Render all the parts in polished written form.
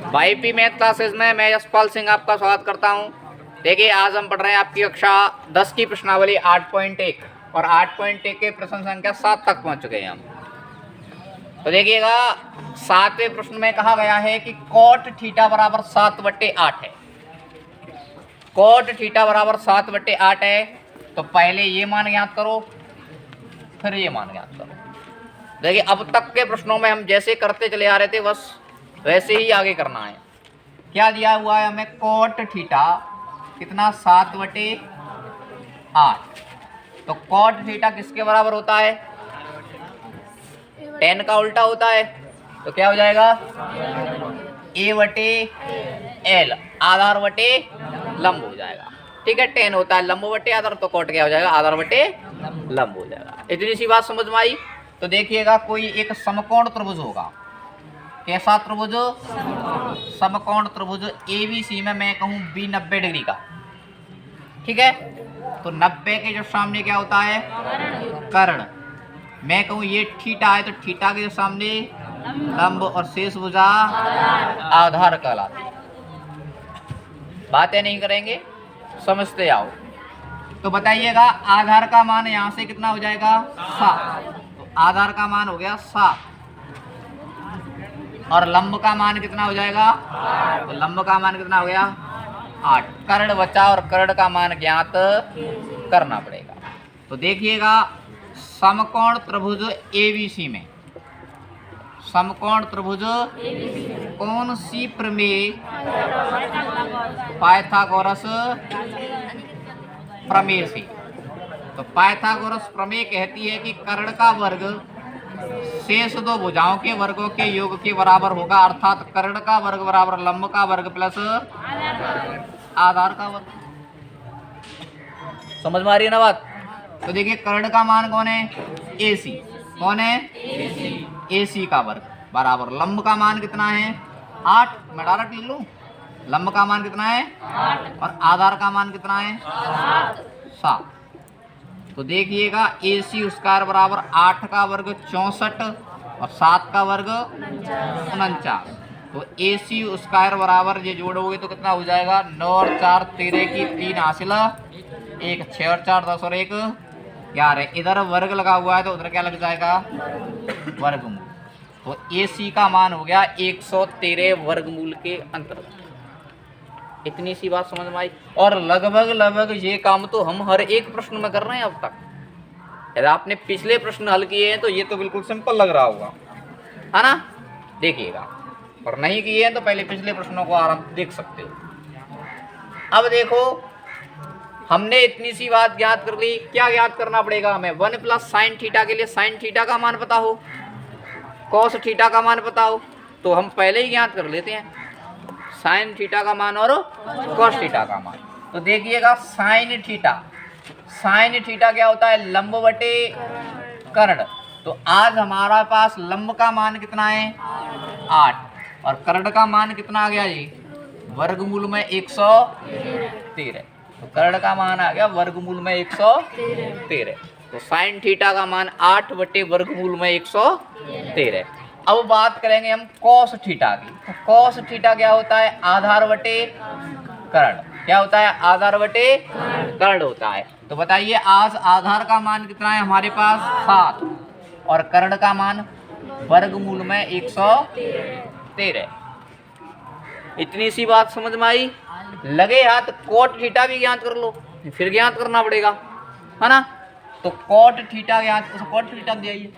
YP math classes में मैं यशपाल सिंह आपका स्वागत करता हूं। देखिए, आज हम पढ़ रहे हैं आपकी कक्षा 10 की प्रश्नावली 8.1 और 8.1 के प्रश्न संख्या 7 तक पहुंच चुके हैं हम। तो देखिएगा, 7वें प्रश्न में कहा गया है कि कॉट थीटा बराबर 7/8 है। कॉट थीटा बराबर 7/8 है। तो पहले ये मान ज्ञात करो, फिर ये मान ज्ञात करो। देखिए, अब तक के प्रश्नों में हम जैसे करते चले आ रहे थे, बस वैसे ही आगे करना है। क्या दिया हुआ है हमें? कॉट थीटा कितना? 7/8। तो कॉट थीटा किसके बराबर होता है? tan का उल्टा होता है। तो क्या हो जाएगा? a/l, आधार बटे लंब हो जाएगा। ठीक है, tan होता है लंब बटे आधार, तो कॉट क्या हो जाएगा? आधार बटे लंब हो जाएगा। इतनी सी बात समझ में आई। तो देखिएगा, कोई एक समकोण त्रिभुज होगा। कैसा त्रिभुज? समकोण त्रिभुज ABC में मैं कहूं B 90 डिग्री का। ठीक है, तो 90 के जो सामने क्या होता है? कर्ण। मैं कहूं ये थीटा है, तो थीटा के जो सामने लंब और शेष भुजा आधार कहलाती है। बातें नहीं करेंगे, समझते आओ। तो बताइएगा, आधार का मान यहां से कितना हो जाएगा? 7। तो आधार का मान हो गया 7 और लंब का मान कितना हो जाएगा? 8। तो लंब का मान कितना हो गया? 8। कर्ण बचा और कर्ण का मान ज्ञात करना पड़ेगा। तो देखिएगा, समकोण त्रिभुज ABC में, समकोण त्रिभुज कौन सी प्रमेय? पाइथागोरस प्रमेय से। तो पाइथागोरस प्रमेय कहती है कि कर्ण का वर्ग शेष दो भुजाओं के वर्गों के योग के बराबर होगा, अर्थात कर्ण का वर्ग बराबर लंब का वर्ग प्लस आधार का वर्ग। समझ में आ रही है ना बात? तो देखिए, कर्ण का मान कौन है? AC। कौन है? AC का वर्ग बराबर लंब का मान कितना है? 8। मैं डायरेक्ट लिख लूं, लंब का मान कितना है? 8 और आधार का मान कितना है? 7। तो देखिएगा, AC स्क्वायर बराबर 8 का वर्ग 64 और 7 का वर्ग 49। तो AC स्क्वायर बराबर ये जोड़ोगे तो कितना हो जाएगा? 9 और 4 13 की 3 हासिल 1, 6 और 4 10 और 1 11। इधर वर्ग लगा हुआ है तो उधर क्या लग जाएगा? वर्गमूल। तो AC का मान हो गया 113 वर्गमूल के अंतर्गत। इतनी सी बात समझ में आई। और लगभग ये काम तो हम हर एक प्रश्न में कर रहे हैं अब तक। यदि आपने पिछले प्रश्न हल किए हैं तो ये तो बिल्कुल सिंपल लग रहा होगा, है ना? देखिएगा, और नहीं किए हैं तो पहले पिछले प्रश्नों को आराम देख सकते हो। अब देखो, हमने इतनी सी बात ज्ञात कर ली। क्या ज्ञात करना पड़ेगा हमें? 1 प्लस साइन थीटा के लिए साइन थीटा का मान पता हो, कॉस थीटा का मान पता हो, तो हम पहले ही ज्ञात कर लेते हैं साइन थीटा का मान और कॉस थीटा का मान। तो देखिएगा, साइन थीटा क्या होता है? लंब बटे कर्ण। तो आज हमारा पास लंब का मान कितना है? 8 और कर्ण का मान कितना आ गया जी? वर्गमूल में 113। तो कर्ण का मान आ गया वर्गमूल में 113। तो साइन थीटा का मान 8 बटे वर्गमूल में 113। अब बात करेंगे हम कॉस थीटा की। तो कॉस थीटा क्या होता है? आधार बटे कर्ण। क्या होता है? आधार बटे कर्ण होता है। तो बताइए, आज आधार का मान कितना है हमारे पास? 7 और कर्ण का मान वर्गमूल में 113। इतनी सी बात समझ में आई। लगे हाथ कॉट थीटा भी ज्ञात कर लो, फिर ज्ञात करना पड़ेगा, है ना? तो कॉट थीटा ज्ञात, कॉट थीटा दे आइए,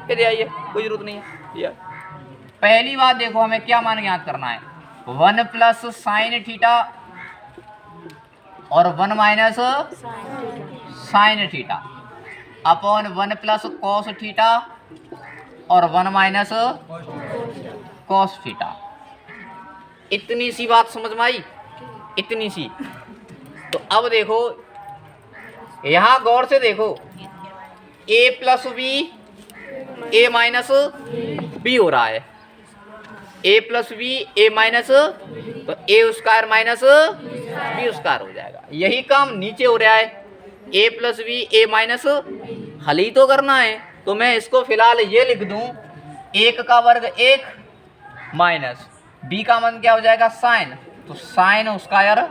दे आइए, कोई जरूरत नहीं है। पहली बात देखो, हमें क्या मान ज्ञात करना है? 1 प्लस साइन थीटा और 1 minus sine theta upon 1 plus cos theta और 1 माइनस कॉस थीटा। इतनी सी बात समझ में आई, इतनी सी। तो अब देखो, यहां गौर से देखो, a plus b a minus b हो रहा है। a plus b a minus, तो a square minus b square हो जाएगा। यही काम नीचे हो रहा है, a plus b a minus. हल ही तो करना है, तो मैं इसको फिलहाल ये लिख दूं, 1 का वर्ग 1 माइनस बी का मान क्या हो जाएगा साइन, तो साइन स्क्वायर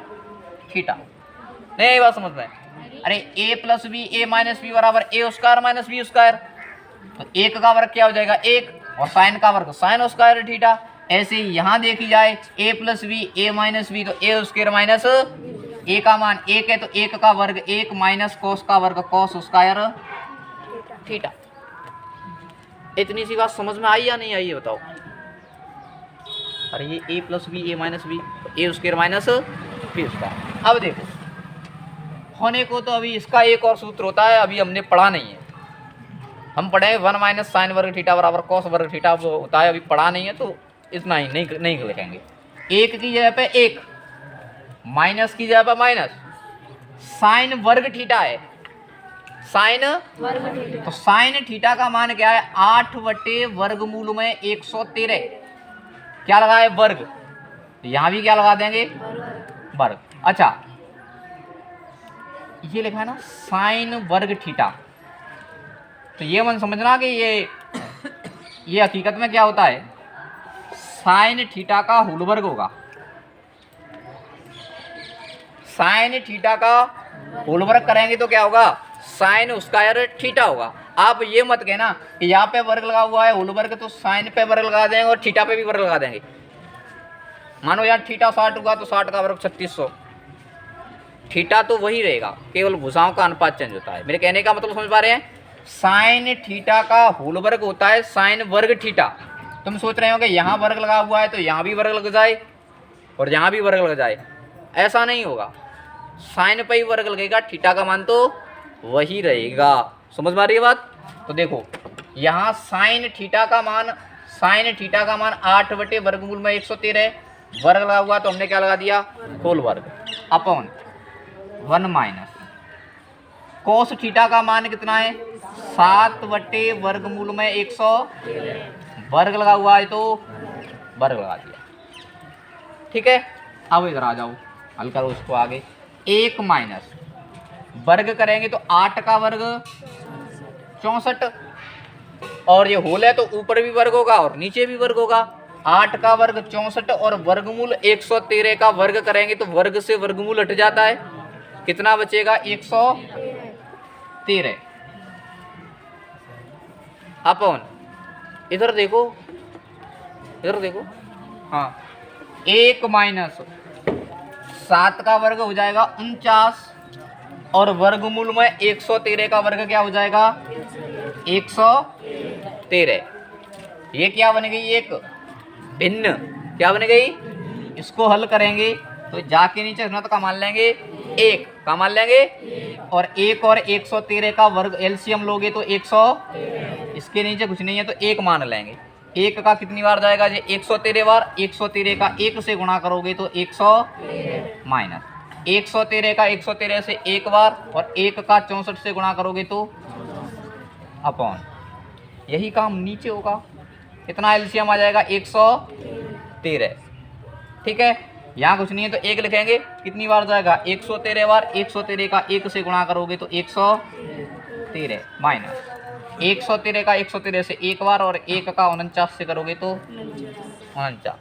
थीटा। नहीं बात समझ में? अरे ए प्लस बी ए माइनस बी बराबर ए स्क्वायर माइनस बी स्क्वायर, तो एक का वर्ग क्या हो जाएगा एक, और साइन का वर्ग साइन स्क्वायर थीटा। ऐसे ही यहाँ देखी जाए ए प्लस बी ए माइनस बी, तो ए स्क्वायर माइनस ए का मान एक है, तो एक का वर्ग एक माइनस कोस का वर्ग कोस स्क्वायर थीटा। इतनी सी बात समझ में आई या नहीं आई, ये बताओ। अरे ये ए प्लस बी ए माइनस बी, ए स्क्वायर माइनस बी स्क्वायर। अब देखो होने को तो अभी इसका एक और सूत्र होता है, अभी हमने पढ़ा नहीं है। हम पढ़े 1 माइनस साइन वर्ग थीटा बराबर कॉस वर्ग थीटा होता है, अभी पढ़ा नहीं है, तो इतना ही नहीं लिखेंगे। एक की जगह पे एक, माइनस की जगह पे माइनस, साइन वर्ग थीटा है, साइन तो साइन थीटा का मान क्या है 8 बटे वर्गमूल में 113, क्या लगा है वर्ग, यहां भी क्या लगा देंगे वर्ग। अच्छा ये लिखा है ना साइन वर्ग थीटा, तो ये मन समझना कि ये हकीकत में क्या होता है, साइन थीटा का होल वर्ग होगा, साइन थीटा का होल वर्ग करेंगे तो क्या होगा साइन स्क्वायर थीटा होगा। आप ये मत कहना कि यहाँ पे वर्ग लगा हुआ है होल वर्ग, तो साइन पे वर्ग लगा देंगे और थीटा पे भी वर्ग लगा देंगे। मानो यार थीटा 60 होगा तो 60 का वर्ग 3600, थीटा तो वही रहेगा, केवल भुजाओं का अनुपात चेंज होता है। मेरे कहने का मतलब समझ पा रहे हैं, साइन थीटा का होल वर्ग होता है साइन वर्ग थीटा। तुम सोच रहे हो कि यहाँ वर्ग लगा हुआ है तो यहाँ भी वर्ग लग जाए और यहाँ भी वर्ग लग जाए, ऐसा नहीं होगा। साइन पे ही वर्ग लगेगा, थीटा का मान तो वही रहेगा। समझ में आ रही है बात? तो देखो यहाँ साइन थीटा का मान 8 बटे वर्गमूल में 113, वर्ग लगा हुआ तो हमने क्या लगा दिया होल वर्ग, अपॉन 1 माइनस कोस थीटा का मान कितना है 7 बटे वर्गमूल में 100, वर्ग लगा हुआ है तो वर्ग लगा दिया। ठीक है, अब इधर आ जाओ, हल करो उसको आगे। 1 माइनस वर्ग करेंगे तो 8 का वर्ग 64, और ये होल है तो ऊपर भी वर्ग होगा और नीचे भी वर्ग होगा। 8 का वर्ग 64 और वर्गमूल 113 का वर्ग करेंगे तो वर्ग से वर्गमूल हट जाता है, कितना बचेगा 113, अपॉन इधर देखो हाँ 1 माइनस 7 का वर्ग हो जाएगा 49, और वर्गमूल में 113 का वर्ग क्या हो जाएगा 113। ये क्या बन गई एक भिन्न, क्या बन गई, इसको हल करेंगे तो जाके नीचे घनत्व का मान लेंगे 1 का मान लेंगे, और 1 और 113 का वर्ग एलसीएम लोगे तो 100, इसके नीचे कुछ नहीं है तो 1 मान लेंगे। 1 का कितनी बार जाएगा ये 113 बार, 113 का 1 से गुणा करोगे तो 100 माइनस 113 का 113 से 1 बार, और 1 का 64 से गुणा करोगे तो अपॉन, यही काम नीचे होगा, कितना एलसीएम आ जाएगा 113। ठीक है, यहाँ कुछ नहीं है तो 1 लिखेंगे, कितनी बार जाएगा 113 बार, 113 का 1 से गुणा करोगे तो 113 माइनस 113 का 113 से 1 बार, और 1 का 49 से करोगे तो 49,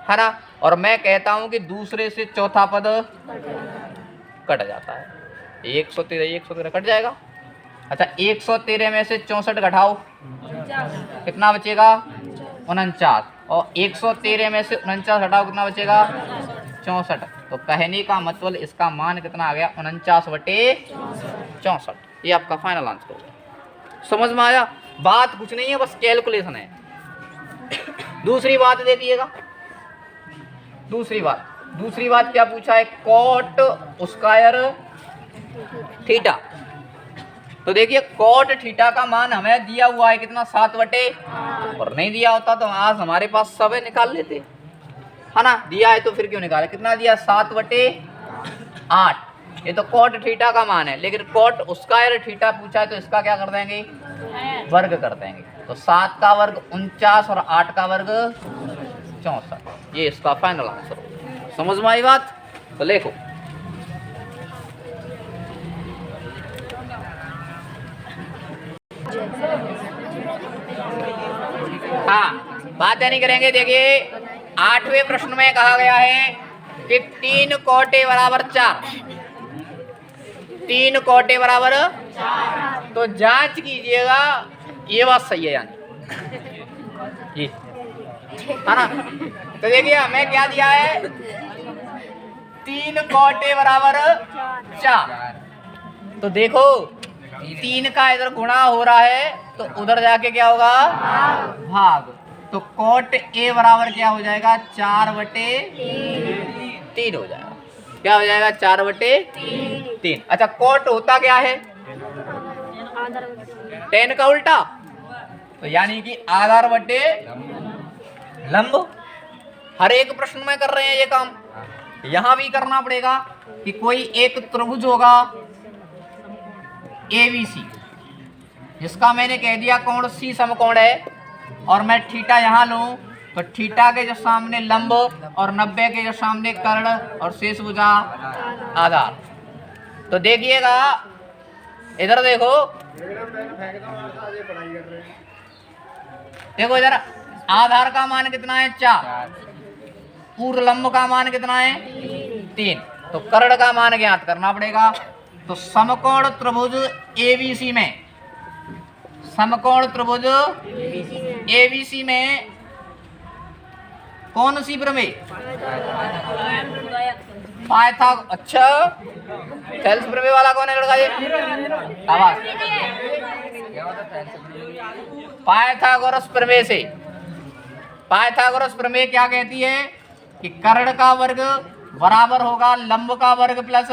है ना। और मैं कहता हूं कि दूसरे से चौथा पद कट जाता है, 113 कट जाएगा। अच्छा 113 में से 64 घटाओ, कितना बचेगा 49, और 113 में से 49 घटाओ कितना बचेगा 64। तो कहने का मतलब इसका मान कितना आ गया 49 बटे 64। ये आपका फाइनल आंसर हो गया। समझ में आया? बात कुछ नहीं है, बस कैलकुलेशन है। दूसरी बात देखिएगा, दूसरी बात क्या पूछा है, कॉट स्क्वायर थीटा। तो देखिए कॉट थीटा का मान हमें दिया हुआ है कितना 7 बटे, और नहीं दिया होता तो आज हमारे पास सब है निकाल लेते, है ना। दिया है तो फिर क्यों निकाले, कितना दिया 7 बटे 8, ये तो कॉट थीटा का मान है, लेकिन कॉट स्क्वायर थीटा पूछा है तो इसका क्या कर देंगे वर्ग कर देंगे। तो 7 का वर्ग 49 और 8 का वर्ग 64, ये इसका फाइनल आंसर होगा। समझ में आई बात? तो देखो हाँ बात नहीं करेंगे। देखिए 8वें प्रश्न में कहा गया है कि 3 कोटे बराबर 4, 3 कोटे बराबर 4। तो जांच कीजिएगा ये बात सही है यानी ये है ना। तो देखिए हमें क्या दिया है, 3 कोटे बराबर 4। तो देखो 3 का इधर गुणा हो रहा है तो उधर जाके क्या होगा, भाग। तो कोट ए बराबर क्या हो जाएगा, 4/3 हो जाएगा। क्या हो जाएगा, 4/3। अच्छा कोट होता क्या है, 10 का उल्टा, तो यानी कि आधार बटे लंब। हर एक प्रश्न में कर रहे हैं ये काम, यहां भी करना पड़ेगा कि कोई एक त्रिभुज होगा ABC, जिसका मैंने कह दिया कोण C समकोण है, और मैं थीटा यहाँ लूं तो थीटा के जो सामने लंब और 90 के जो सामने कर्ण और शेष भुजा आधार। तो देखिएगा इधर देखो, देखो इधर आधार का मान कितना है, 4। पूर्ण लंब का मान कितना है, 3। तो कर्ण का मान ज्ञात करना पड़ेगा। तो समकोण त्रिभुज ABC में, समकोण त्रिभुज ABC में कौन सी प्रमेय, अच्छा थेल्स प्रमेय वाला कौन है लड़का ये, आवाज पाइथागोरस प्रमेय से। पाइथागोरस प्रमेय क्या कहती है कि कर्ण का वर्ग बराबर होगा लंब का वर्ग प्लस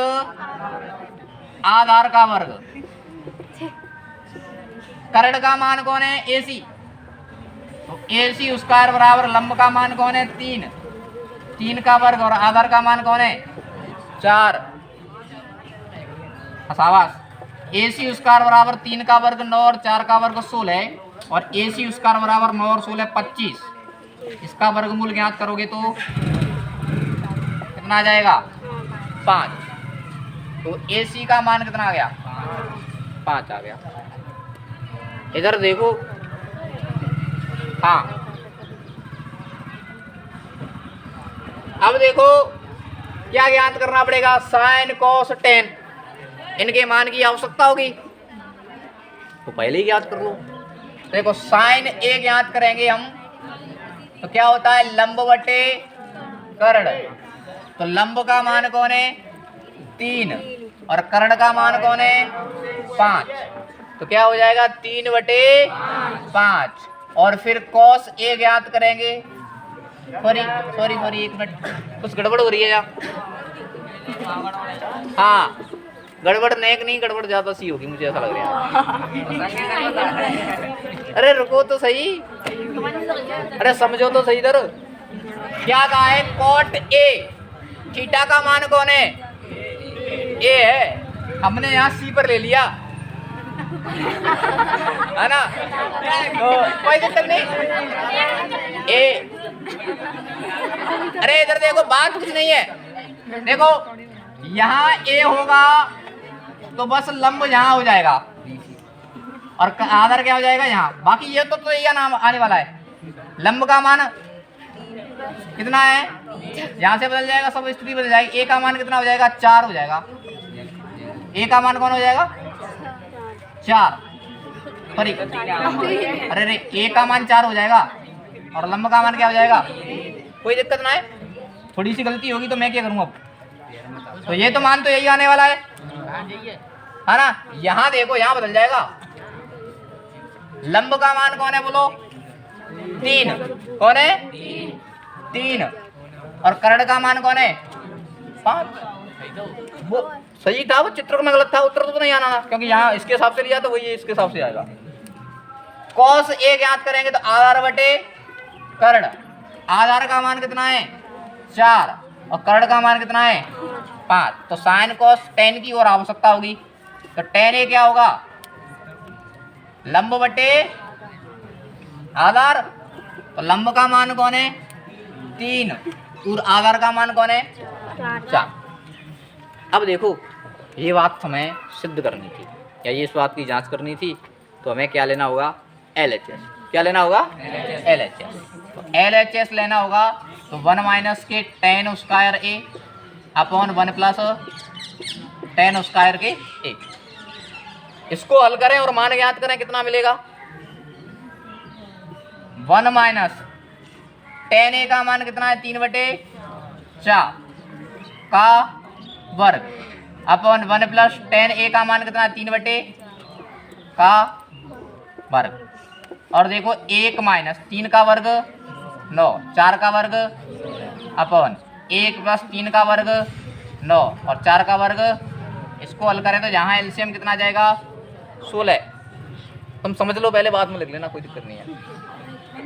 आधार का वर्ग। कर्ण का मान कौन है, AC, तो AC स्क्वायर बराबर लंब का मान कौन है, 3 का वर्ग, और आधार का मान कौन है, 4। शाबाश। AC स्क्वायर बराबर 3 का वर्ग 9 और 4 का वर्ग 16, और AC स्क्वायर बराबर 9 और 16 25। इसका वर्गमूल ज्ञात करोगे तो कितना आ जाएगा, 5। तो AC का मान कितना आ गया, 5 आ गया। इधर देखो, हाँ अब देखो क्या ज्ञात करना पड़ेगा, साइन कोस टेन, इनके मान की आवश्यकता होगी तो पहले ही ज्ञात कर लो। देखो साइन ए ज्ञात करेंगे हम तो क्या होता है, लंब बटे कर्ण। तो लंब का मान कौन है, 3, और कर्ण का मान कौन है, 5। तो क्या हो जाएगा, 3/5। और फिर कॉस ए ज्ञात करेंगे। सॉरी 1 मिनट, कुछ गड़बड़ हो रही है या, हाँ गड़बड़ नहीं, गड़बड़ ज्यादा सी होगी मुझे ऐसा लग रहा है। अरे रुको तो सही, अरे समझो तो सही। इधर क्या कहा है, कॉट ए, थीटा का मान कौन है, ए है, हमने यहाँ सी पर ले लिया है ना, तो कोई दिक्कत नहीं। ए अरे इधर देखो बात कुछ नहीं है, देखो यहाँ ए होगा तो बस लंब यहाँ हो जाएगा और आधार क्या हो जाएगा यहाँ। बाकी ये तो यह नाम आने वाला है, लंब का मान कितना है, यहाँ से बदल जाएगा, सब स्थिति बदल जाएगी। ए का मान कितना हो जाएगा, 4 हो जाएगा। ए का मान कौन हो जाएगा, 4। सॉरी अरे ए का मान 4 हो जाएगा और लंब का मान क्या हो जाएगा। कोई दिक्कत ना है, थोड़ी सी गलती होगी तो मैं क्या करूँगा अब। तो ये तो मान तो यही आने वाला है ना। यहाँ देखो यहाँ बदल जाएगा, लंब का मान कौन है बोलो, 3। कौन है, 3, और कर्ण का मान कौन है, 5। वो सही था, वो चित्र में गलत था, उत्तर तो नहीं आना ना, क्योंकि यहाँ इसके हिसाब से लिया तो वही इसके हिसाब से आएगा। कॉस ए ज्ञात करेंगे तो आधार बटे कर्ण। आधार का मान कितना है, 4, और कर्ण का मान कितना है, 5। तो साइन कॉस टेन की और आवश्यकता होगी। तो टेन ए क्या होगा, लंब बटे आधार। तो लंब का मान कौन है, 3, और आधार का मान कौन है, 4। अब देखो ये बात हमें सिद्ध करनी थी या ये इस बात की जांच करनी थी, तो हमें क्या लेना होगा, LHS। क्या लेना होगा, LHS। LHS लेना होगा तो 1 माइनस के tan स्क्वायर ए अपॉन 1 प्लस tan स्क्वायर के ए। इसको हल करें और मान ज्ञात करें, कितना मिलेगा? 1 माइनस tan ए का मान कितना है? 3/4 का वर्ग अपॉन 1 प्लस tan ए का मान कितना है? 3/4 का वर्ग। और देखो 1 माइनस 3 का वर्ग 9, 4 का वर्ग अपॉन 1 प्लस 3 का वर्ग 9 और 4 का वर्ग। इसको हल करें तो यहाँ एलसीएम कितना आ जाएगा? 16। तुम समझ लो, पहले बाद में लिख लेना, कोई दिक्कत नहीं है।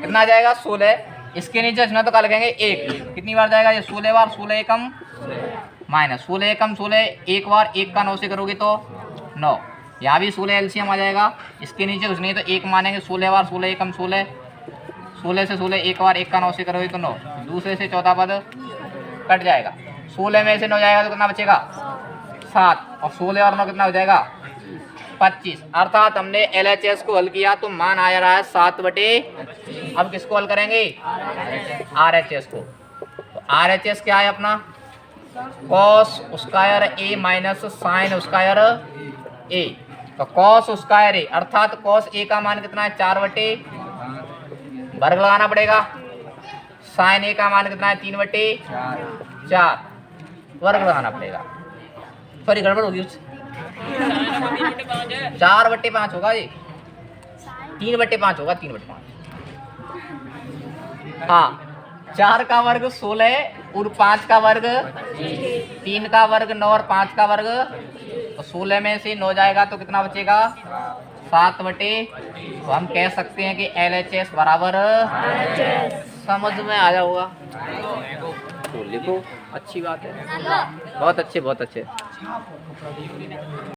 कितना आ जाएगा? 16। इसके नीचे इसमें तो क्या लिखेंगे? 1। कितनी बार जाएगा ये? 16 बार। 16 एकम माइनस 16 एकम 16, एक बार 1 का 9 से करोगे तो 9। यहाँ भी 16 एलसीएम आ जाएगा। इसके नीचे कुछ नहीं तो 1 मानेंगे। 16 बार 16 एकम 16, 16 से 16 एक बार 1 का 9 से करोगे तो 9। दूसरे से चौथा पद कट जाएगा। 16 में से 9 जाएगा तो कितना बचेगा? 7। और 16 और 9 कितना हो जाएगा? 25। अर्थात हमने LHS को हल किया तो मान आ रहा है 7/। अब किसको हल करेंगे? RHS को। तो RHS क्या है अपना? cos स्क्वायर ए माइनस साइन स्क्वायर ए। तो cos स्क्वायर ए अर्थात cos ए का मान कितना है? 4/, वर्ग लगाना पड़ेगा। साइन ए का मान कितना है? 3/4, वर्ग लगाना पड़ेगा। सॉरी गड़बड़ होगी, 4/5 होगा ये, 3/5 होगा, 3/5। हाँ, 4 का वर्ग 16 और 5 का वर्ग 3 का वर्ग 9 और 5 का वर्ग। तो 16 में से 9 जाएगा तो कितना बचेगा? 7/। तो हम कह सकते हैं कि LHS बराबर, समझ में आया होगा तो लिखो। अच्छी बात है, बहुत अच्छे बहुत अच्छे।